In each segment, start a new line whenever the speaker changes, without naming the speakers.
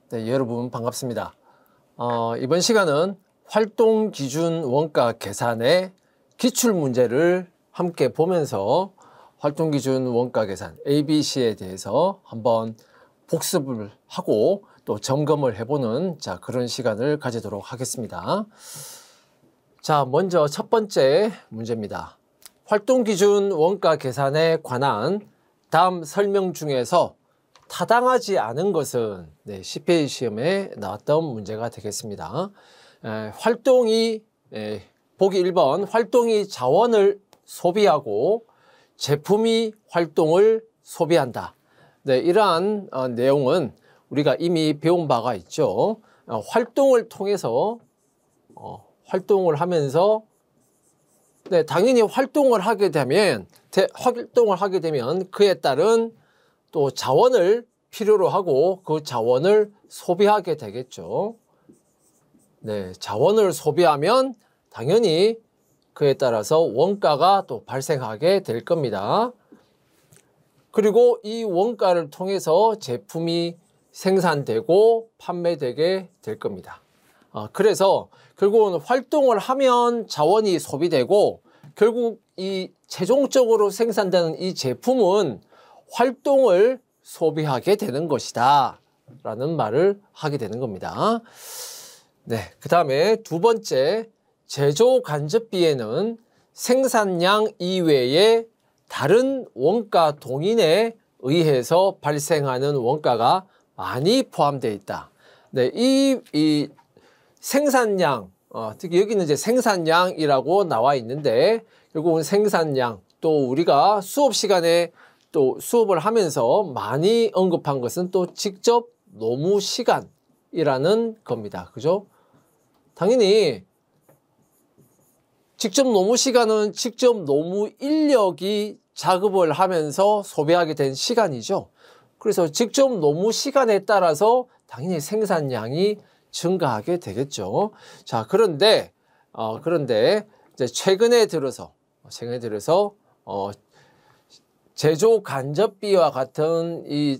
네, 여러분 반갑습니다. 이번 시간은 활동기준 원가 계산의 기출문제를 함께 보면서 활동기준 원가 계산 ABC에 대해서 한번 복습을 하고 또 점검을 해보는 그런 시간을 가지도록 하겠습니다. 자, 먼저 첫 번째 문제입니다. 활동기준 원가 계산에 관한 다음 설명 중에서 타당하지 않은 것은 CPA 시험에 나왔던 문제가 되겠습니다. 활동이 보기 1번 활동이 자원을 소비하고 제품이 활동을 소비한다. 이러한 내용은 우리가 이미 배운 바가 있죠. 활동을 통해서 활동을 하면서 당연히 활동을 하게 되면 그에 따른 또 자원을 필요로 하고 그 자원을 소비하게 되겠죠. 자원을 소비하면 당연히 그에 따라서 원가가 또 발생하게 될 겁니다. 그리고 이 원가를 통해서 제품이 생산되고 판매되게 될 겁니다. 그래서 결국은 활동을 하면 자원이 소비되고 결국 이 최종적으로 생산되는 이 제품은 활동을 소비하게 되는 것이다 라는 말을 하게 되는 겁니다. 그 다음에 두 번째, 제조 간접비에는 생산량 이외에 다른 원가 동인에 의해서 발생하는 원가가 많이 포함되어 있다. 이 생산량, 특히 여기는 이제 생산량이라고 나와 있는데 결국은 생산량, 또 우리가 수업 시간에 또 수업을 하면서 많이 언급한 것은 또 직접 노무 시간이라는 겁니다. 그죠? 당연히 직접 노무 시간은 직접 노무 인력이 작업을 하면서 소비하게 된 시간이죠. 그래서 직접 노무 시간에 따라서 당연히 생산량이 증가하게 되겠죠. 자, 그런데 이제 최근에 들어서 제조 간접비와 같은 이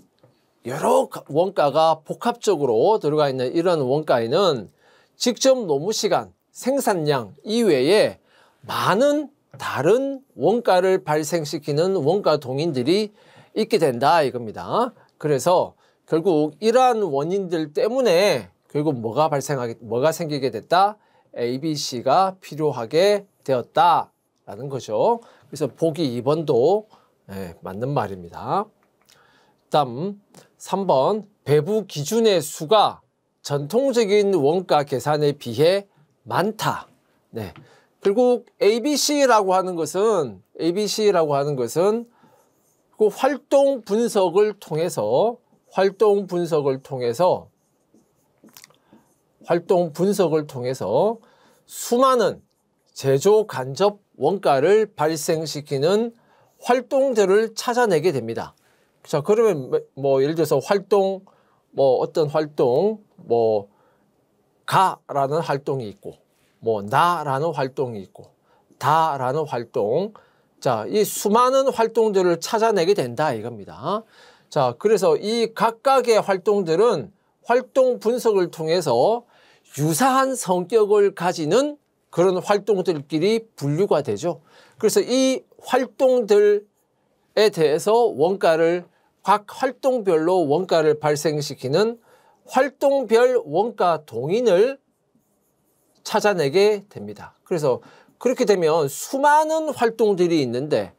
여러 원가가 복합적으로 들어가 있는 이런 원가에는 직접 노무 시간, 생산량 이외에 많은 다른 원가를 발생시키는 원가 동인들이 있게 된다 이겁니다. 그래서 결국 이러한 원인들 때문에 결국 뭐가 생기게 됐다? ABC가 필요하게 되었다라는 거죠. 그래서 보기 2번도 맞는 말입니다. 다음 3번, 배부 기준의 수가 전통적인 원가 계산에 비해 많다. 결국 ABC라고 하는 것은 그 활동 분석을 통해서 수많은 제조 간접 원가를 발생시키는 활동들을 찾아내게 됩니다. 자, 그러면 예를 들어서 어떤 활동, 가라는 활동이 있고, 나라는 활동이 있고, 다라는 활동. 자, 이 수많은 활동들을 찾아내게 된다 이겁니다. 자, 그래서 이 각각의 활동들은 활동 분석을 통해서 유사한 성격을 가지는 그런 활동들끼리 분류가 되죠. 그래서 이 활동들에 대해서 각 활동별로 원가를 발생시키는 활동별 원가 동인을 찾아내게 됩니다. 그래서 그렇게 되면 수많은 활동들이 있는데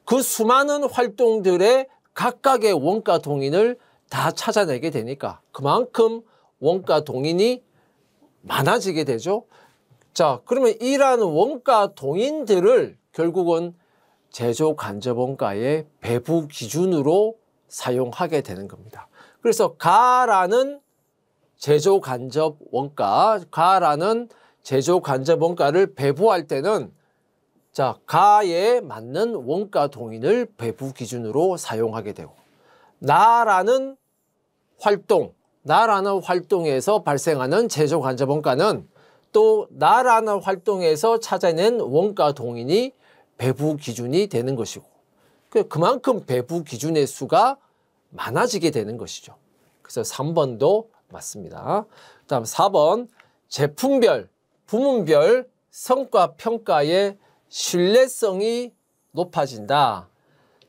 그 수많은 활동들의 각각의 원가 동인을 다 찾아내게 되니까 그만큼 원가 동인이 많아지게 되죠. 자, 그러면 이러한 원가 동인들을 결국은 제조 간접 원가의 배부 기준으로 사용하게 되는 겁니다. 그래서 가라는 제조 간접 원가를 배부할 때는 가에 맞는 원가 동인을 배부 기준으로 사용하게 되고 나라는 활동에서 발생하는 제조 간접 원가는 또 나라는 활동에서 찾아낸 원가 동인이 배부 기준이 되는 것이고 그만큼 배부 기준의 수가 많아지게 되는 것이죠. 그래서 3번도 맞습니다. 그다음 4번 제품별, 부문별 성과 평가의 신뢰성이 높아진다.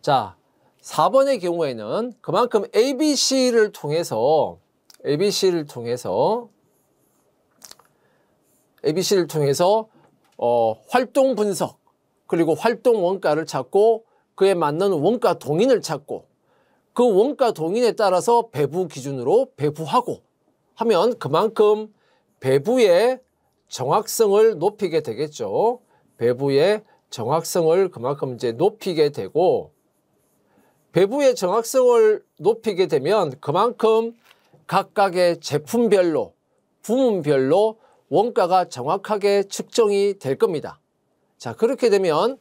자, 4번의 경우에는 그만큼 ABC를 통해서 활동 분석, 그리고 활동 원가를 찾고 그에 맞는 원가 동인을 찾고 그 원가 동인에 따라서 배부 기준으로 배부하고 하면 그만큼 배부의 정확성을 높이게 되겠죠. 배부의 정확성을 그만큼 이제 높이게 되고, 배부의 정확성을 높이게 되면 그만큼 각각의 제품별로, 부문별로 원가가 정확하게 측정이 될 겁니다. 자, 그렇게 되면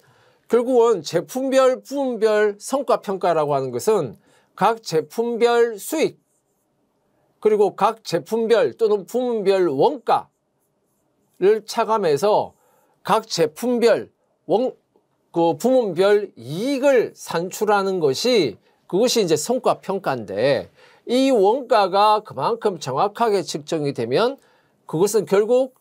결국은 제품별, 부문별 성과평가라고 하는 것은 각 제품별 수익, 그리고 각 제품별 또는 부문별 원가를 차감해서 각 제품별, 부문별 이익을 산출하는 것이, 그것이 이제 성과평가인데, 이 원가가 그만큼 정확하게 측정이 되면 그것은 결국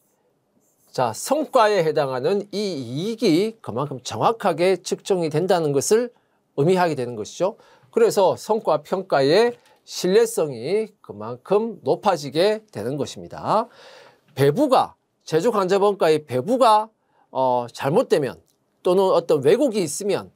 자, 성과에 해당하는 이 이익이 그만큼 정확하게 측정이 된다는 것을 의미하게 되는 것이죠. 그래서 성과평가의 신뢰성이 그만큼 높아지게 되는 것입니다. 배부가, 제조간접원가의 배부가 잘못되면 또는 어떤 왜곡이 있으면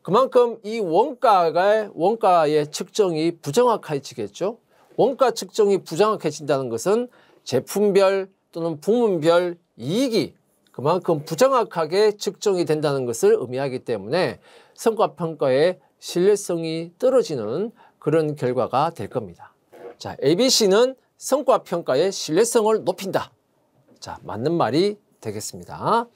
그만큼 이 원가의 측정이 부정확해지겠죠. 원가 측정이 부정확해진다는 것은 제품별 또는 부문별 이익이 그만큼 부정확하게 측정이 된다는 것을 의미하기 때문에 성과평가의 신뢰성이 떨어지는 그런 결과가 될 겁니다. 자, ABC는 성과평가의 신뢰성을 높인다. 자, 맞는 말이 되겠습니다.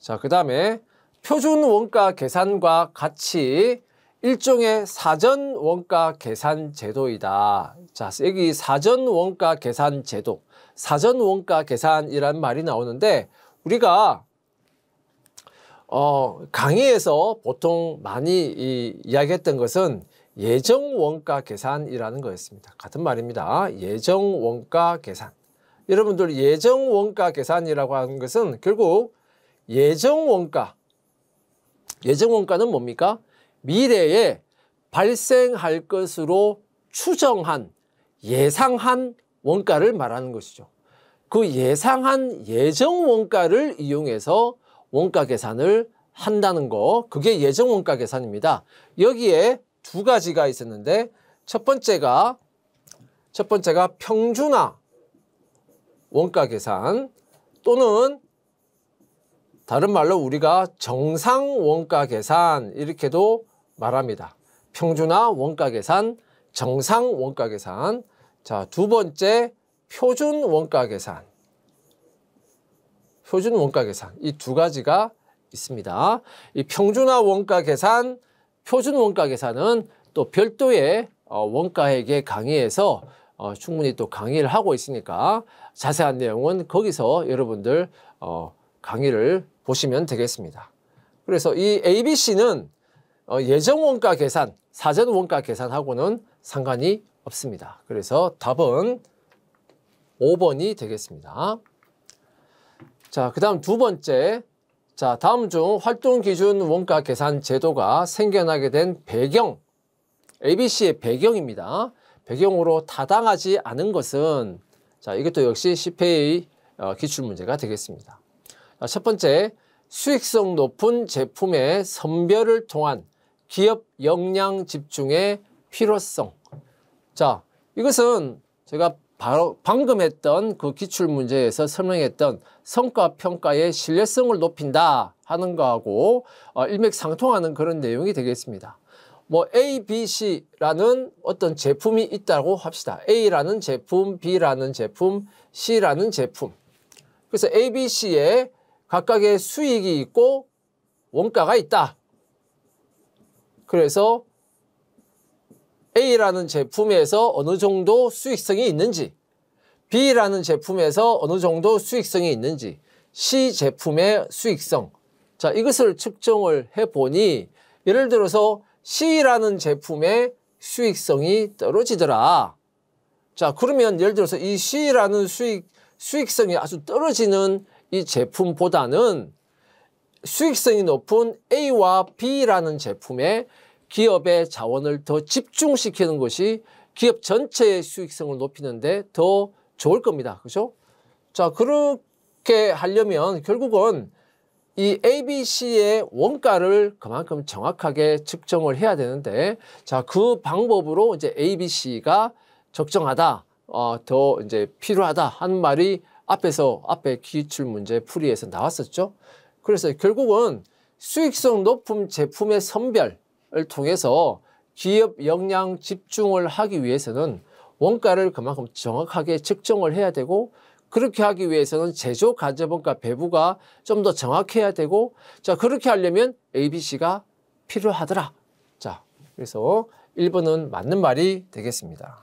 자, 그 다음에 표준 원가 계산과 같이 일종의 사전 원가 계산 제도이다. 자, 여기 사전 원가 계산 제도, 사전 원가 계산이라는 말이 나오는데, 우리가 강의에서 보통 많이 이야기했던 것은 예정 원가 계산이라는 거였습니다. 같은 말입니다. 예정 원가 계산. 여러분들 예정 원가 계산이라고 하는 것은 결국 예정 원가는 뭡니까? 미래에 발생할 것으로 추정한, 예상한 원가를 말하는 것이죠. 그 예상한 예정 원가를 이용해서 원가 계산을 한다는 거, 그게 예정 원가 계산입니다. 여기에 두 가지가 있었는데, 첫 번째가 평준화 원가 계산, 또는 다른 말로 우리가 정상 원가 계산, 이렇게도 말합니다. 평준화 원가 계산, 정상 원가 계산. 자, 두 번째 표준 원가 계산. 표준 원가 계산. 이 두 가지가 있습니다. 이 평준화 원가 계산, 표준 원가 계산은 또 별도의 원가회계 강의에서 충분히 또 강의를 하고 있으니까 자세한 내용은 거기서 여러분들 강의를 보시면 되겠습니다. 그래서 이 ABC는 예정 원가 계산, 사전 원가 계산하고는 상관이 없습니다. 그래서 답은 5번이 되겠습니다. 자, 그 다음 두 번째. 자, 다음 중 활동기준 원가 계산 제도가 생겨나게 된 배경. ABC의 배경입니다. 배경으로 타당하지 않은 것은, 자, 이것도 역시 CPA 기출문제가 되겠습니다. 자, 첫 번째, 수익성 높은 제품의 선별을 통한 기업 역량 집중의 필요성. 자, 이것은 제가 바로 방금 했던 그 기출문제에서 설명했던 성과평가의 신뢰성을 높인다 하는 거하고 일맥상통하는 그런 내용이 되겠습니다. 뭐 A, B, C라는 어떤 제품이 있다고 합시다. A라는 제품, B라는 제품, C라는 제품. 그래서 A, B, C에 각각의 수익이 있고 원가가 있다. 그래서 A라는 제품에서 어느 정도 수익성이 있는지, B라는 제품에서 어느 정도 수익성이 있는지, C 제품의 수익성. 자, 이것을 측정을 해보니, 예를 들어서 C라는 제품의 수익성이 떨어지더라. 자, 그러면 예를 들어서 이 C라는 수익성이 아주 떨어지는 이 제품보다는 수익성이 높은 A와 B라는 제품에 기업의 자원을 더 집중시키는 것이 기업 전체의 수익성을 높이는데 더 좋을 겁니다. 그죠? 자, 그렇게 하려면 결국은 이 ABC의 원가를 그만큼 정확하게 측정을 해야 되는데, 자, 그 방법으로 이제 ABC가 적정하다, 더 이제 필요하다 하는 말이 앞에 기출 문제 풀이에서 나왔었죠. 그래서 결국은 수익성 높은 제품의 선별을 통해서 기업 역량 집중을 하기 위해서는 원가를 그만큼 정확하게 측정을 해야 되고, 그렇게 하기 위해서는 제조 간접원가 배부가 좀 더 정확해야 되고, 자, 그렇게 하려면 ABC가 필요하더라. 자, 그래서 1번은 맞는 말이 되겠습니다.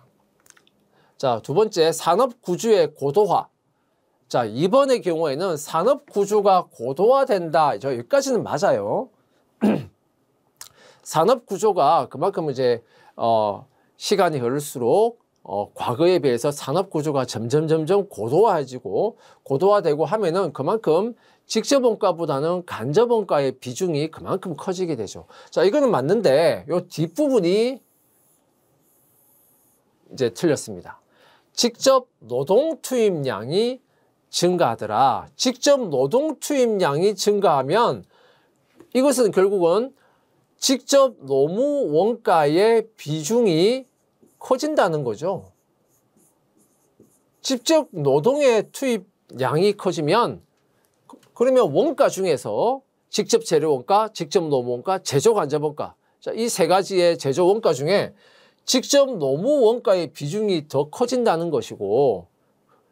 자, 두 번째, 산업 구조의 고도화. 자, 2번의 경우에는 산업 구조가 고도화된다. 여기까지는 맞아요. 산업 구조가 그만큼 이제 시간이 흐를수록 과거에 비해서 산업 구조가 점점 고도화되고 하면은 그만큼 직접 원가보다는 간접 원가의 비중이 그만큼 커지게 되죠. 자, 이거는 맞는데 요 뒷부분이 이제 틀렸습니다. 직접 노동 투입량이 증가하더라. 직접 노동 투입량이 증가하면 이것은 결국은 직접 노무 원가의 비중이 커진다는 거죠. 직접 노동의 투입량이 커지면 그러면 원가 중에서 직접 재료 원가, 직접 노무 원가, 제조 간접 원가, 자, 이 세 가지의 제조 원가 중에 직접 노무 원가의 비중이 더 커진다는 것이고,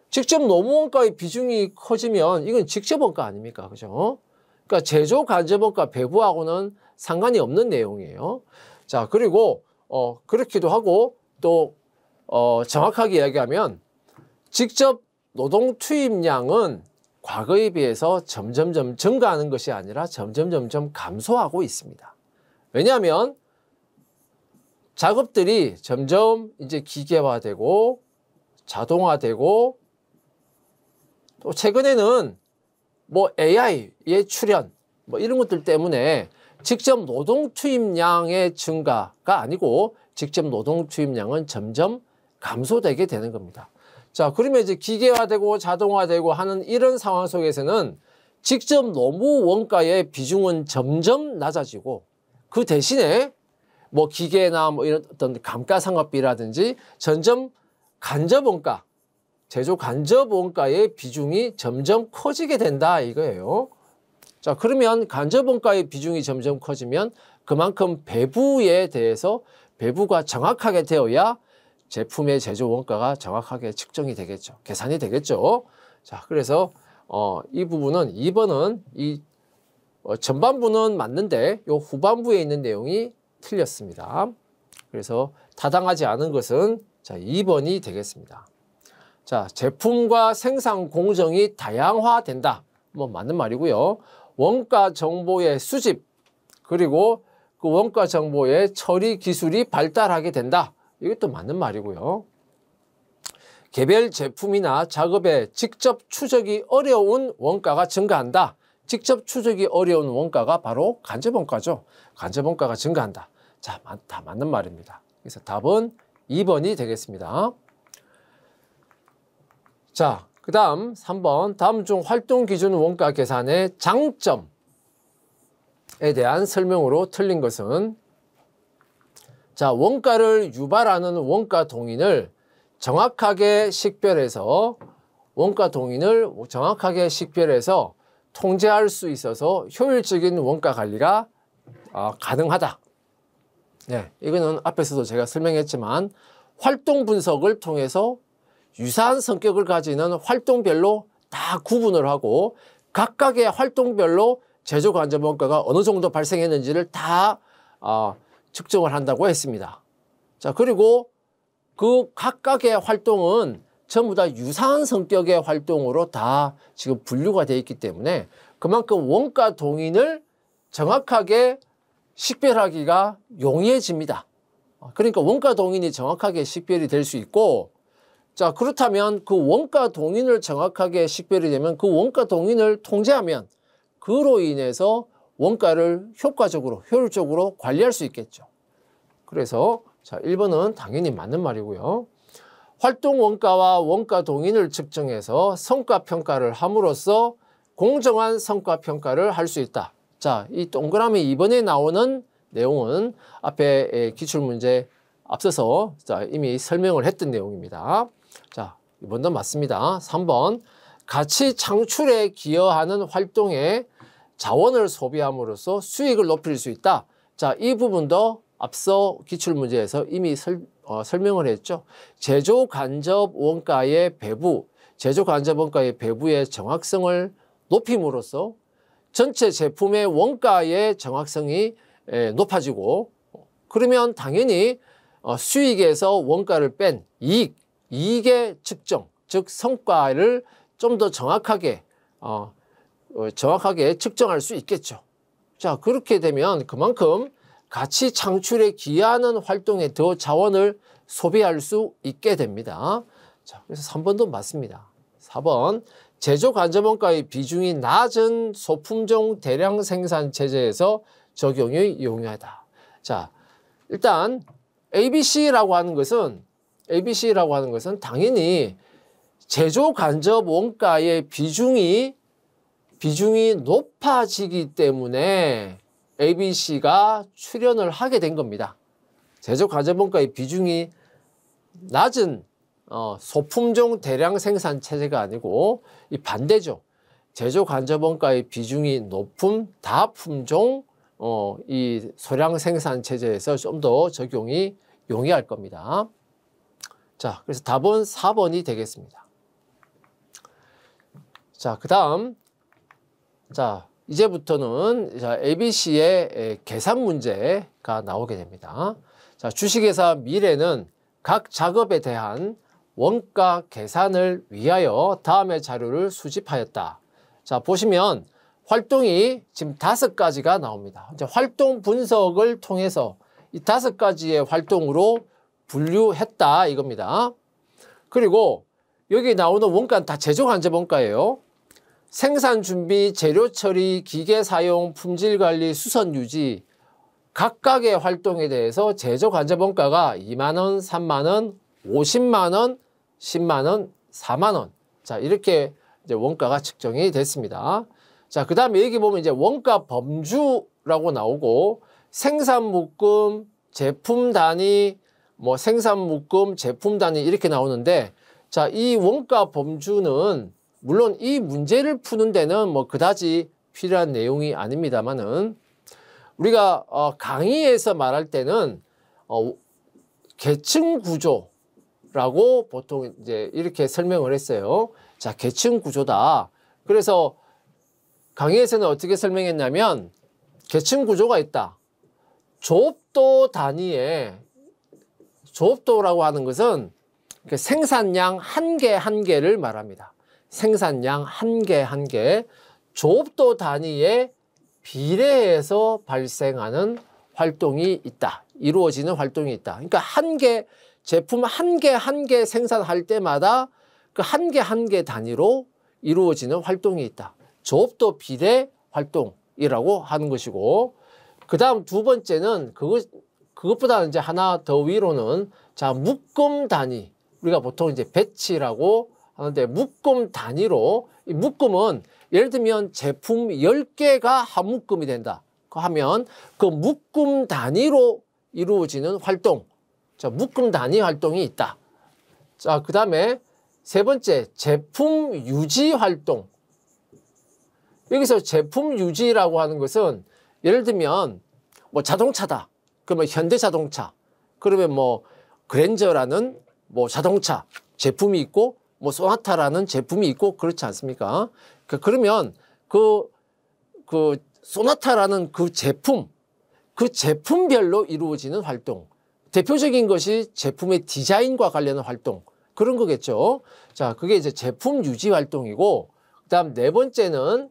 직접 노무 원가의 비중이 커지면 이건 직접 원가 아닙니까? 그죠? 그러니까 제조 간접 원가 배부하고는 상관이 없는 내용이에요. 자, 그리고 그렇기도 하고 또 정확하게 이야기하면 직접 노동 투입량은 과거에 비해서 점점 증가하는 것이 아니라 점점 감소하고 있습니다. 왜냐하면 작업들이 점점 이제 기계화되고 자동화되고, 또 최근에는 뭐 AI의 출현 뭐 이런 것들 때문에 직접 노동 투입량의 증가가 아니고 직접 노동 투입량은 점점 감소되게 되는 겁니다. 자, 그러면 이제 기계화되고 자동화되고 하는 이런 상황 속에서는 직접 노무 원가의 비중은 점점 낮아지고, 그 대신에 뭐 기계나 뭐 이런 어떤 감가상각비라든지 점점 간접 원가, 제조 간접 원가의 비중이 점점 커지게 된다 이거예요. 자, 그러면 간접 원가의 비중이 점점 커지면 그만큼 배부에 대해서 배부가 정확하게 되어야 제품의 제조 원가가 정확하게 측정이 되겠죠. 계산이 되겠죠. 자, 그래서 이 부분은 2번은 이 전반부는 맞는데 요 후반부에 있는 내용이 틀렸습니다. 그래서 타당하지 않은 것은 자, 2번이 되겠습니다. 자, 제품과 생산 공정이 다양화된다. 뭐 맞는 말이고요. 원가 정보의 수집, 그리고 그 원가 정보의 처리 기술이 발달하게 된다. 이것도 맞는 말이고요. 개별 제품이나 작업에 직접 추적이 어려운 원가가 증가한다. 직접 추적이 어려운 원가가 바로 간접 원가죠. 간접 원가가 증가한다. 자, 다 맞는 말입니다. 그래서 답은 2번이 되겠습니다. 자, 그 다음 3번. 다음 중 활동 기준 원가 계산의 장점에 대한 설명으로 틀린 것은, 자, 원가를 유발하는 원가 동인을 정확하게 식별해서 통제할 수 있어서 효율적인 원가 관리가 가능하다. 네, 이거는 앞에서도 제가 설명했지만 활동 분석을 통해서 유사한 성격을 가지는 활동별로 다 구분을 하고 각각의 활동별로 제조 간접 원가가 어느 정도 발생했는지를 다 측정을 한다고 했습니다. 자, 그리고 그 각각의 활동은 전부 다 유사한 성격의 활동으로 다 지금 분류가 되어 있기 때문에 그만큼 원가 동인을 정확하게 식별하기가 용이해집니다. 그러니까 원가 동인이 정확하게 식별이 될 수 있고, 자, 그렇다면 그 원가 동인을 정확하게 식별이 되면 그 원가 동인을 통제하면 그로 인해서 원가를 효과적으로, 효율적으로 관리할 수 있겠죠. 그래서 자, 1번은 당연히 맞는 말이고요. 활동 원가와 원가 동인을 측정해서 성과 평가를 함으로써 공정한 성과 평가를 할 수 있다. 자, 이 동그라미 2번에 나오는 내용은 앞에 기출문제 앞서서 자, 이미 설명을 했던 내용입니다. 자, 2번도 맞습니다. 3번, 가치 창출에 기여하는 활동에 자원을 소비함으로써 수익을 높일 수 있다. 자, 이 부분도 앞서 기출문제에서 이미 설명을 했죠. 제조 간접 원가의 배부, 제조 간접 원가의 배부의 정확성을 높임으로써 전체 제품의 원가의 정확성이 높아지고, 그러면 당연히 수익에서 원가를 뺀 이익의 측정, 즉 성과를 좀 더 정확하게 측정할 수 있겠죠. 자, 그렇게 되면 그만큼 가치 창출에 기여하는 활동에 더 자원을 소비할 수 있게 됩니다. 자, 그래서 3번도 맞습니다. 4번, 제조 간접 원가의 비중이 낮은 소품종 대량 생산 체제에서 적용이 용이하다. 자, 일단 ABC라고 하는 것은 당연히 제조 간접 원가의 비중이 높아지기 때문에 ABC가 출연을 하게 된 겁니다. 제조 간접 원가의 비중이 낮은 소품종 대량 생산 체제가 아니고 이 반대죠. 제조 간접 원가의 비중이 높은 다품종 이 소량 생산 체제에서 좀 더 적용이 용이할 겁니다. 자, 그래서 답은 4번이 되겠습니다. 자, 그 다음, 자, 이제부터는 ABC의 계산 문제가 나오게 됩니다. 자, 주식회사 미래는 각 작업에 대한 원가 계산을 위하여 다음의 자료를 수집하였다. 자, 보시면 활동이 지금 5가지가 나옵니다. 이제 활동 분석을 통해서 이 5가지의 활동으로 분류했다 이겁니다. 그리고 여기 나오는 원가는 다 제조 간접 원가예요. 생산 준비, 재료 처리, 기계 사용, 품질 관리, 수선 유지 각각의 활동에 대해서 제조 간접 원가가 2만 원, 3만 원, 50만 원, 10만 원, 4만 원. 자, 이렇게 이제 원가가 측정이 됐습니다. 자, 그 다음에 여기 보면 이제 원가 범주라고 나오고 생산 묶음, 제품 단위, 뭐 생산 묶음, 제품 단위 이렇게 나오는데, 자, 이 원가 범주는 물론 이 문제를 푸는 데는 뭐 그다지 필요한 내용이 아닙니다만은 우리가 강의에서 말할 때는 계층 구조라고 보통 이제 이렇게 설명을 했어요. 자, 계층 구조다. 그래서 강의에서는 어떻게 설명했냐면 계층 구조가 있다. 조업도 단위에, 조업도라고 하는 것은 생산량 한 개 한 개를 말합니다. 생산량 한 개 한 개, 조업도 단위에 비례해서 발생하는 활동이 있다. 이루어지는 활동이 있다. 그러니까 제품 한 개 한 개 생산할 때마다 그 한 개 한 개 단위로 이루어지는 활동이 있다. 조업도 비례 활동이라고 하는 것이고, 그 다음 두 번째는 그것보다 이제 하나 더 위로는 자, 묶음 단위. 우리가 보통 이제 배치라고 하는데 묶음 단위로, 이 묶음은 예를 들면 제품 10개가 한 묶음이 된다 하면 그 묶음 단위로 이루어지는 활동, 자, 묶음 단위 활동이 있다. 자, 그 다음에 세 번째, 제품 유지 활동. 여기서 제품 유지라고 하는 것은 예를 들면 뭐 자동차다. 그러면 현대자동차. 그러면 뭐 그랜저라는 뭐 자동차 제품이 있고 뭐 소나타라는 제품이 있고 그렇지 않습니까? 그러면 그 소나타라는 그 제품별로 이루어지는 활동. 대표적인 것이 제품의 디자인과 관련한 활동. 그런 거겠죠. 자, 그게 이제 제품 유지 활동이고, 그다음 네 번째는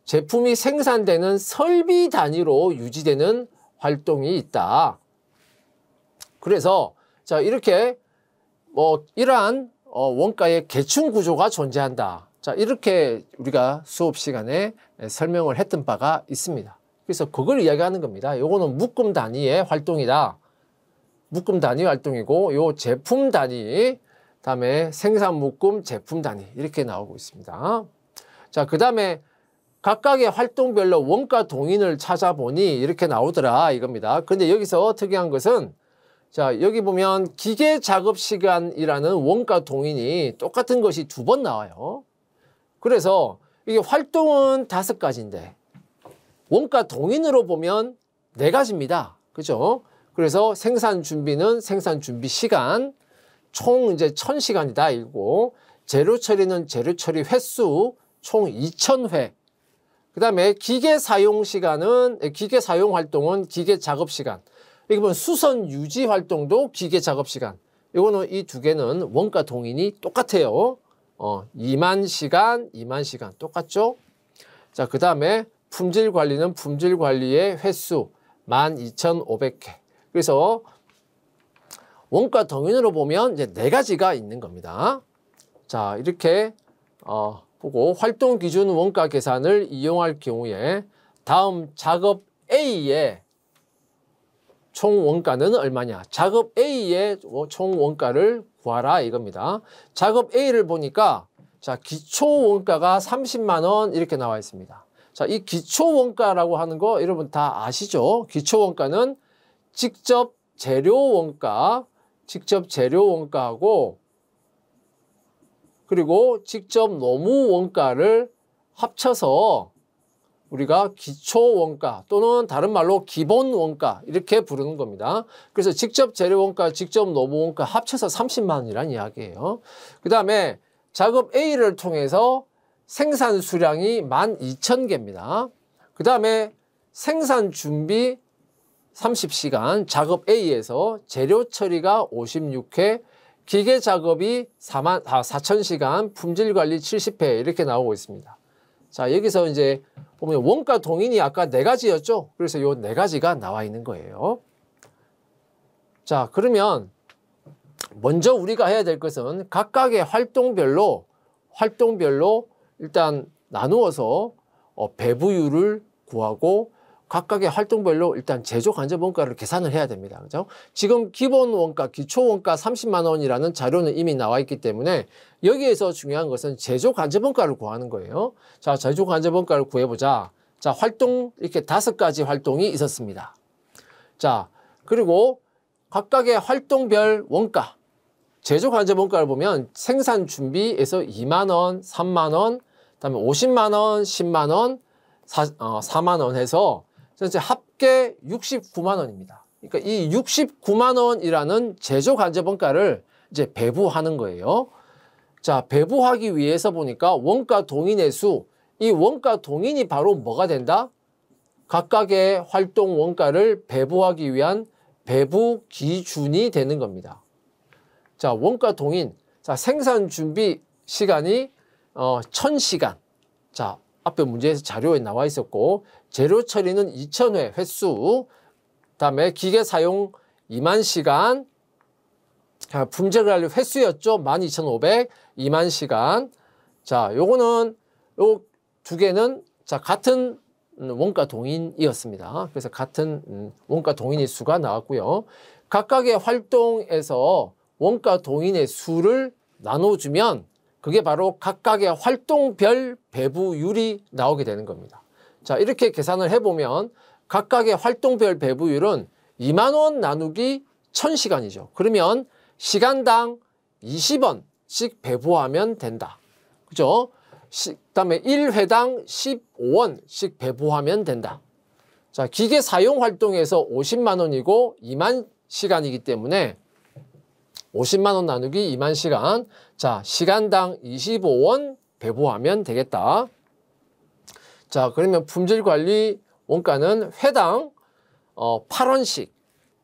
제품이 생산되는 설비 단위로 유지되는 활동이 있다. 그래서 자, 이렇게 뭐 이러한 원가의 계층 구조가 존재한다. 자, 이렇게 우리가 수업 시간에 설명을 했던 바가 있습니다. 그래서 그걸 이야기하는 겁니다. 요거는 묶음 단위의 활동이다. 묶음 단위 활동이고, 요 제품 단위, 다음에 생산 묶음 제품 단위, 이렇게 나오고 있습니다. 자, 그 다음에 각각의 활동별로 원가 동인을 찾아보니 이렇게 나오더라, 이겁니다. 근데 여기서 특이한 것은, 자, 여기 보면 기계 작업 시간이라는 원가 동인이 똑같은 것이 2번 나와요. 그래서 이게 활동은 5가지인데, 원가 동인으로 보면 4가지입니다. 그죠? 그래서 생산 준비는 생산 준비 시간, 총 이제 1000시간이다, 이고, 재료 처리는 재료 처리 횟수, 총 2000회. 그 다음에 기계 사용 시간은, 기계 사용 활동은 기계 작업 시간. 여기 보면 수선 유지 활동도 기계 작업 시간. 이거는 이 2개는 원가 동인이 똑같아요. 2만 시간, 2만 시간 똑같죠? 자, 그 다음에 품질 관리는 품질 관리의 횟수 12,500회. 그래서 원가 동인으로 보면 이제 4가지가 있는 겁니다. 자, 이렇게 보고 활동 기준 원가 계산을 이용할 경우에 다음 작업 A의 총 원가는 얼마냐? 작업 A의 총 원가를 구하라, 이겁니다. 작업 A를 보니까, 자, 기초 원가가 30만 원 이렇게 나와 있습니다. 자, 이 기초 원가라고 하는 거 여러분 다 아시죠? 기초 원가는 직접 재료 원가하고, 그리고 직접 노무 원가를 합쳐서 우리가 기초 원가 또는 다른 말로 기본 원가 이렇게 부르는 겁니다. 그래서 직접 재료 원가, 직접 노무 원가 합쳐서 30만 원이라는 이야기예요. 그 다음에 작업 A를 통해서 생산 수량이 12,000개입니다. 그 다음에 생산 준비 30시간, 작업 A에서 재료 처리가 56회, 기계 작업이 4,000시간, 품질 관리 70회 이렇게 나오고 있습니다. 자, 여기서 이제 보면 원가 동인이 아까 4가지였죠? 그래서 요 4가지가 나와 있는 거예요. 자, 그러면 먼저 우리가 해야 될 것은 각각의 활동별로 일단 나누어서 배부율을 구하고 각각의 활동별로 일단 제조 간접 원가를 계산을 해야 됩니다. 그죠? 지금 기본 원가, 기초 원가 30만 원이라는 자료는 이미 나와 있기 때문에 여기에서 중요한 것은 제조 간접 원가를 구하는 거예요. 자, 제조 간접 원가를 구해보자. 자, 활동 이렇게 5가지 활동이 있었습니다. 자, 그리고 각각의 활동별 원가, 제조 간접 원가를 보면 생산 준비에서 2만 원, 3만 원, 그다음에 50만 원, 10만 원, 4만 원 해서 전체 합계 69만 원입니다. 그러니까 이 69만 원이라는 제조 간접 원가를 이제 배부하는 거예요. 자, 배부하기 위해서 보니까 원가 동인의 수, 이 원가 동인이 바로 뭐가 된다? 각각의 활동 원가를 배부하기 위한 배부 기준이 되는 겁니다. 자, 원가 동인. 자, 생산 준비 시간이 1000시간. 자, 앞에 문제에서 자료에 나와 있었고, 재료 처리는 2000회 횟수, 그다음에 기계 사용 2만 시간, 품질 관리 횟수였죠. 12,500, 2만 시간. 자, 요거는 요 2개는 자, 같은 원가 동인이었습니다. 그래서 같은 원가 동인의 수가 나왔고요. 각각의 활동에서 원가 동인의 수를 나눠주면 그게 바로 각각의 활동별 배부율이 나오게 되는 겁니다. 자, 이렇게 계산을 해보면 각각의 활동별 배부율은 2만 원 나누기 1000시간이죠. 그러면 시간당 20원씩 배부하면 된다. 그죠? 그다음에 1회당 15원씩 배부하면 된다. 자, 기계 사용 활동에서 50만 원이고 2만 시간이기 때문에 50만 원 나누기 2만 시간. 자, 시간당 25원 배부하면 되겠다. 자, 그러면 품질 관리 원가는 회당 8원씩,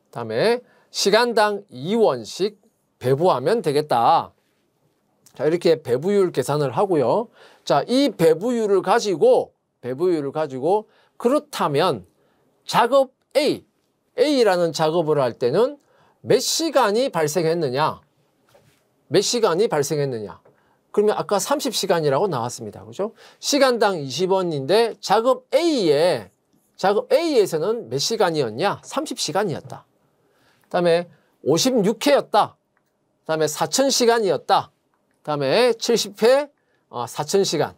그다음에 시간당 2원씩 배부하면 되겠다. 자, 이렇게 배부율 계산을 하고요. 자, 이 배부율을 가지고 그렇다면 작업 A라는 작업을 할 때는 몇 시간이 발생했느냐? 몇 시간이 발생했느냐? 그러면 아까 30시간이라고 나왔습니다. 그죠? 시간당 20원인데 작업 A에서는 몇 시간이었냐? 30시간이었다. 그다음에 56회였다. 그다음에 4000시간이었다. 그다음에 70회 4000시간.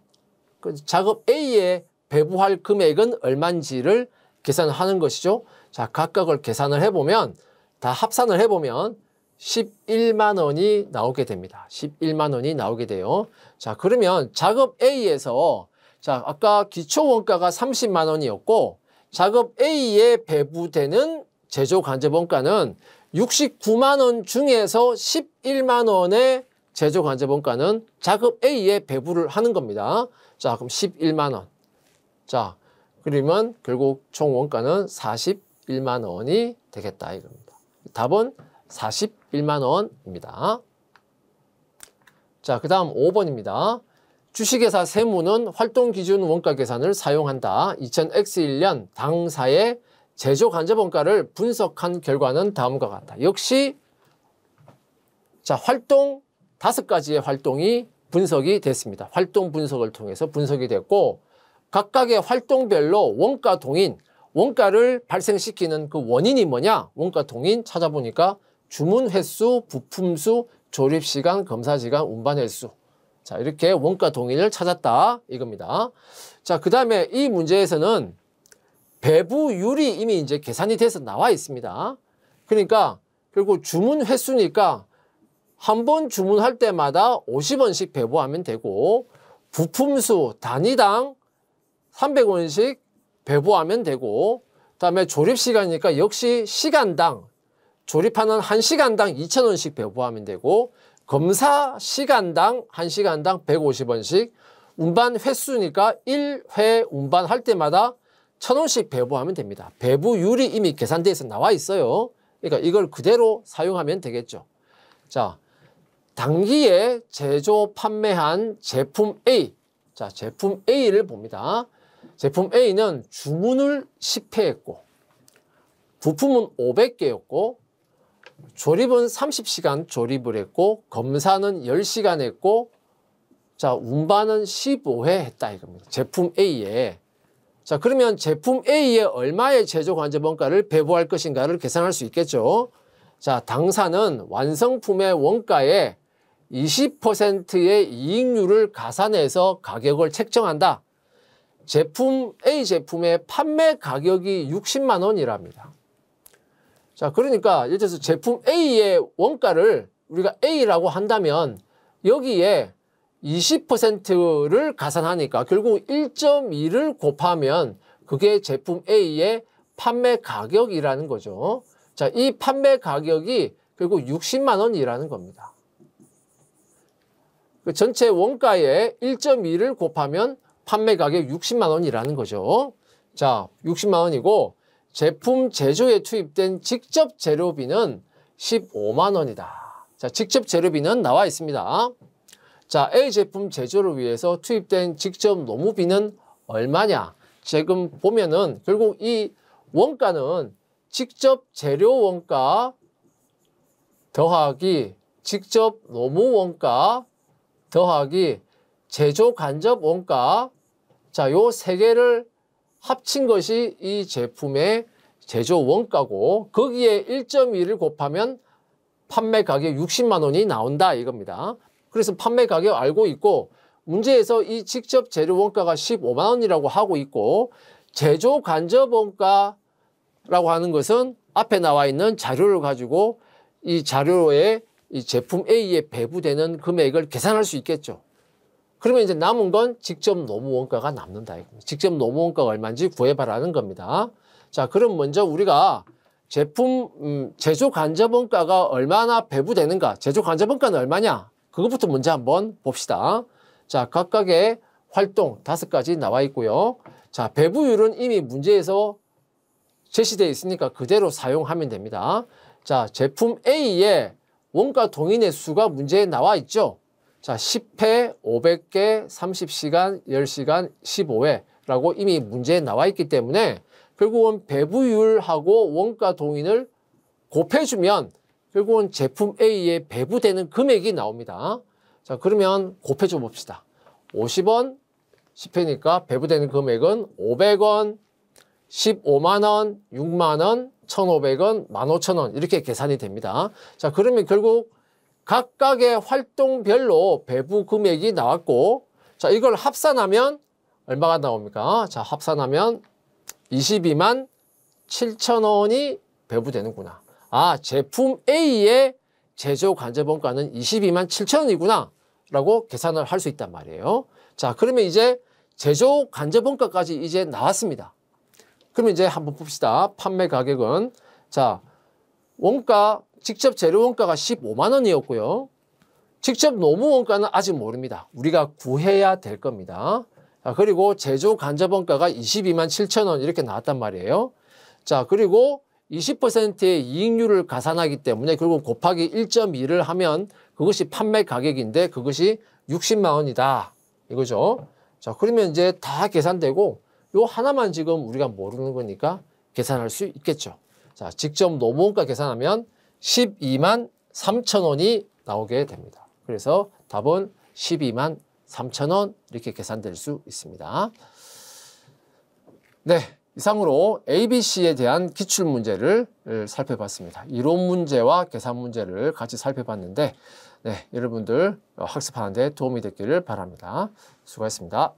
작업 A에 배부할 금액은 얼마인지를 계산하는 것이죠. 자, 각각을 계산을 해보면 다 합산을 해보면 11만 원이 나오게 됩니다. 11만 원이 나오게 돼요. 자, 그러면 작업 A에서 자, 아까 기초 원가가 30만 원이었고 작업 A에 배부되는 제조 간접 원가는 69만 원 중에서 11만 원의 제조 간접 원가는 작업 A에 배부를 하는 겁니다. 자, 그럼 11만 원. 자, 그러면 결국 총 원가는 41만 원이 되겠다 이겁니다. 답은 41만 원입니다. 자, 그 다음 5번입니다. 주식회사 세무는 활동기준 원가 계산을 사용한다. 2000X1년 당사의 제조 간접 원가를 분석한 결과는 다음과 같다. 역시 자, 활동 5가지의 활동이 분석이 됐습니다. 활동 분석을 통해서 분석이 됐고 각각의 활동별로 원가 동인, 원가를 발생시키는 그 원인이 뭐냐? 원가 동인 찾아보니까 주문 횟수, 부품 수, 조립 시간, 검사 시간, 운반 횟수. 자, 이렇게 원가 동인을 찾았다 이겁니다. 자, 그다음에 이 문제에서는 배부율이 이미 이제 계산이 돼서 나와 있습니다. 그러니까 결국 주문 횟수니까 한 번 주문할 때마다 50원씩 배부하면 되고 부품 수 단위당 300원씩 배부하면 되고 그다음에 조립 시간이니까 역시 시간당 조립하는 1시간당 2,000원씩 배부하면 되고 검사 시간당 1시간당 150원씩 운반 횟수니까 1회 운반할 때마다 1,000원씩 배부하면 됩니다. 배부율이 이미 계산돼서 나와 있어요. 그러니까 이걸 그대로 사용하면 되겠죠. 자, 당기에 제조 판매한 제품 A. 자, 제품 A를 봅니다. 제품 A는 주문을 10회 했고 부품은 500개였고 조립은 30시간 조립을 했고 검사는 10시간 했고 자, 운반은 15회 했다 이겁니다. 제품 A에. 자, 그러면 제품 A에 얼마의 제조 간접 원가를 배부할 것인가를 계산할 수 있겠죠. 자, 당사는 완성품의 원가에 20%의 이익률을 가산해서 가격을 책정한다. 제품 A 제품의 판매 가격이 60만 원이랍니다. 자, 그러니까 예를 들어서 제품 A의 원가를 우리가 A라고 한다면 여기에 20%를 가산하니까 결국 1.2를 곱하면 그게 제품 A의 판매 가격이라는 거죠. 자, 이 판매 가격이 결국 60만 원이라는 겁니다. 그 전체 원가에 1.2를 곱하면 판매 가격 60만 원이라는 거죠. 자, 60만 원이고 제품 제조에 투입된 직접 재료비는 15만 원이다. 자, 직접 재료비는 나와 있습니다. 자, A 제품 제조를 위해서 투입된 직접 노무비는 얼마냐? 지금 보면은 결국 이 원가는 직접 재료 원가 더하기 직접 노무 원가 더하기 제조 간접 원가 자, 요 세 개를 합친 것이 이 제품의 제조 원가고 거기에 1.2를 곱하면 판매 가격 60만 원이 나온다 이겁니다. 그래서 판매 가격 알고 있고 문제에서 이 직접 재료 원가가 15만 원이라고 하고 있고 제조 간접 원가라고 하는 것은 앞에 나와 있는 자료를 가지고 이 자료에 이 제품 A에 배부되는 금액을 계산할 수 있겠죠. 그러면 이제 남은 건 직접 노무 원가가 남는다. 직접 노무 원가가 얼마인지 구해봐라는 겁니다. 자, 그럼 먼저 우리가 제품 제조 간접 원가가 얼마나 배부되는가? 제조 간접 원가는 얼마냐? 그것부터 먼저 한번 봅시다. 자, 각각의 활동 5가지 나와 있고요. 자, 배부율은 이미 문제에서 제시되어 있으니까 그대로 사용하면 됩니다. 자, 제품 A의 원가 동인의 수가 문제에 나와 있죠. 자, 10회, 500개, 30시간, 10시간, 15회라고 이미 문제에 나와 있기 때문에 결국은 배부율하고 원가 동인을 곱해주면 결국은 제품 A에 배부되는 금액이 나옵니다. 자, 그러면 곱해줘 봅시다. 50원 10회니까 배부되는 금액은 500원, 15만원, 6만원, 1,500원, 15,000원 이렇게 계산이 됩니다. 자, 그러면 결국 각각의 활동별로 배부 금액이 나왔고, 자, 이걸 합산하면 얼마가 나옵니까? 자, 합산하면 22만 7천원이 배부되는구나. 아, 제품 A의 제조 간접원가는 22만 7천원이구나 라고 계산을 할 수 있단 말이에요. 자, 그러면 이제 제조 간접원가까지 이제 나왔습니다. 그러면 이제 한번 봅시다. 판매 가격은, 자, 원가, 직접 재료 원가가 15만 원이었고요. 직접 노무 원가는 아직 모릅니다. 우리가 구해야 될 겁니다. 자, 그리고 제조 간접 원가가 22만 7천 원 이렇게 나왔단 말이에요. 자, 그리고 20%의 이익률을 가산하기 때문에 결국 곱하기 1.2를 하면 그것이 판매 가격인데 그것이 60만 원이다. 이거죠. 자, 그러면 이제 다 계산되고 요 하나만 지금 우리가 모르는 거니까 계산할 수 있겠죠. 자, 직접 노무원가 계산하면 12만 3천 원이 나오게 됩니다. 그래서 답은 12만 3천 원 이렇게 계산될 수 있습니다. 네, 이상으로 ABC에 대한 기출문제를 살펴봤습니다. 이론 문제와 계산 문제를 같이 살펴봤는데, 네, 여러분들 학습하는 데 도움이 됐기를 바랍니다. 수고하셨습니다.